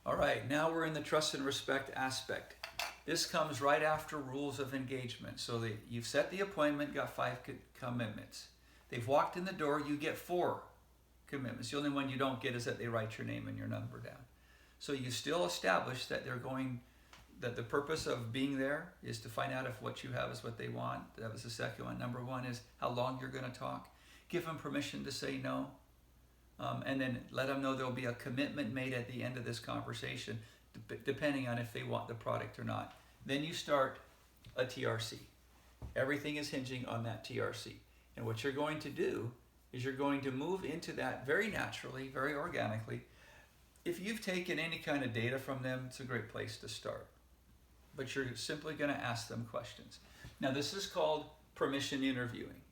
All right, now we're in the trust and respect aspect. This comes right after rules of engagement. So you've set the appointment, got 5 commitments. They've walked in the door, you get 4 commitments. The only one you don't get is that they write your name and your number down. So you still establish that that the purpose of being there is to find out if what you have is what they want. That was the second one. Number 1 is how long you're going to talk. Give them permission to say no. And then let them know there'll be a commitment made at the end of this conversation, depending on if they want the product or not. Then you start a TRC. Everything is hinging on that TRC. And what you're going to do is you're going to move into that very naturally, very organically. If you've taken any kind of data from them, it's a great place to start. But you're simply going to ask them questions. Now, this is called permission interviewing.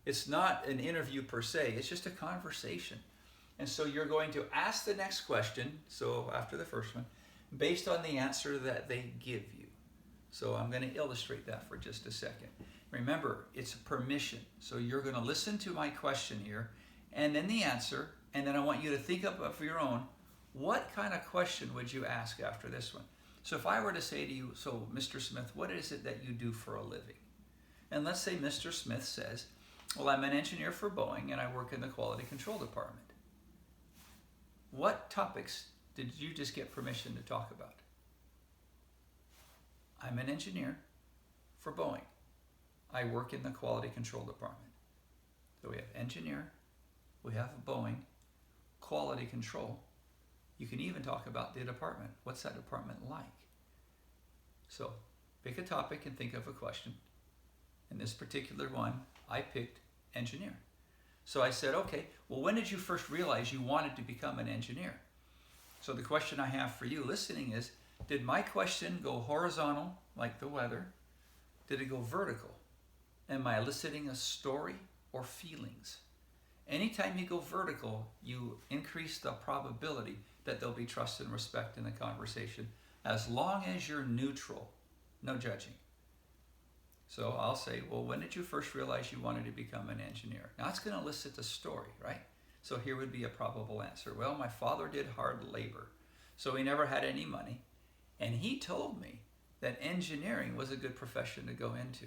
It's not an interview per se, it's just a conversation. And so you're going to ask the next question, so after the first one, based on the answer that they give you. So I'm going to illustrate that for just a second. Remember, it's permission. So you're going to listen to my question here, and then the answer, and then I want you to think up of your own, what kind of question would you ask after this one? So if I were to say to you, so Mr. Smith, what is it that you do for a living? And let's say Mr. Smith says, well, I'm an engineer for Boeing and I work in the quality control department. What topics did you just get permission to talk about? I'm an engineer for Boeing. I work in the quality control department. So we have engineer, we have Boeing, quality control. You can even talk about the department. What's that department like? So pick a topic and think of a question. In this particular one, I picked engineer. So I said, okay, well, when did you first realize you wanted to become an engineer? So the question I have for you listening is, did my question go horizontal, like the weather? Did it go vertical? Am I eliciting a story or feelings? Anytime you go vertical, you increase the probability that there'll be trust and respect in the conversation, as long as you're neutral, no judging. So I'll say, well, when did you first realize you wanted to become an engineer? Now it's going to elicit the story, right? So here would be a probable answer. Well, my father did hard labor, so he never had any money. And he told me that engineering was a good profession to go into.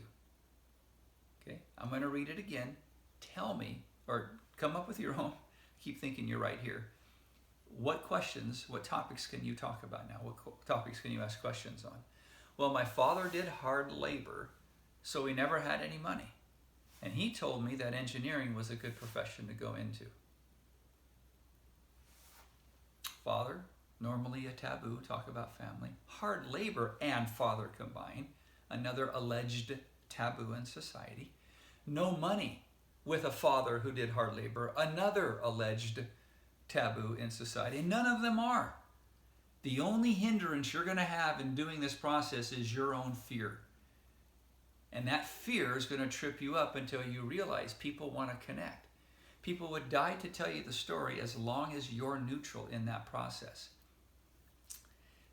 Okay, I'm going to read it again. Tell me, or come up with your own, keep thinking you're right here. What questions, what topics can you talk about now? What topics can you ask questions on? Well, my father did hard labor, so he never had any money. And he told me that engineering was a good profession to go into. Father, normally a taboo, talk about family. Hard labor and father combined, another alleged taboo in society. No money with a father who did hard labor, another alleged taboo in society. None of them are. The only hindrance you're going to have in doing this process is your own fear. And that fear is going to trip you up until you realize people want to connect. People would die to tell you the story as long as you're neutral in that process.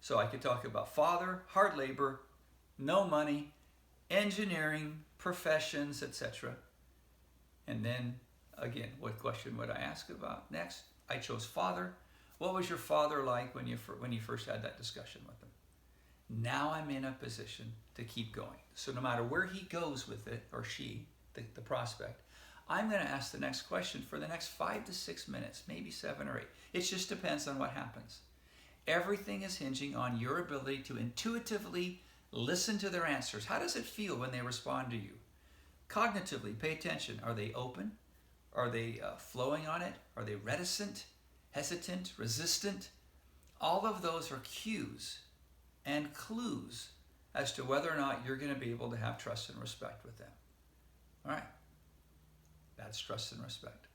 So I could talk about father, hard labor, no money, engineering, professions, etc. And then, again, what question would I ask about next? I chose father. What was your father like when you first had that discussion with him? Now I'm in a position to keep going. So no matter where he goes with it, or she, the prospect, I'm going to ask the next question for the next 5 to 6 minutes, maybe 7 or 8. It just depends on what happens. Everything is hinging on your ability to intuitively listen to their answers. How does it feel when they respond to you? Cognitively, pay attention. Are they open? Are they flowing on it? Are they reticent, hesitant, resistant? All of those are cues and clues as to whether or not you're going to be able to have trust and respect with them. All right. That's trust and respect.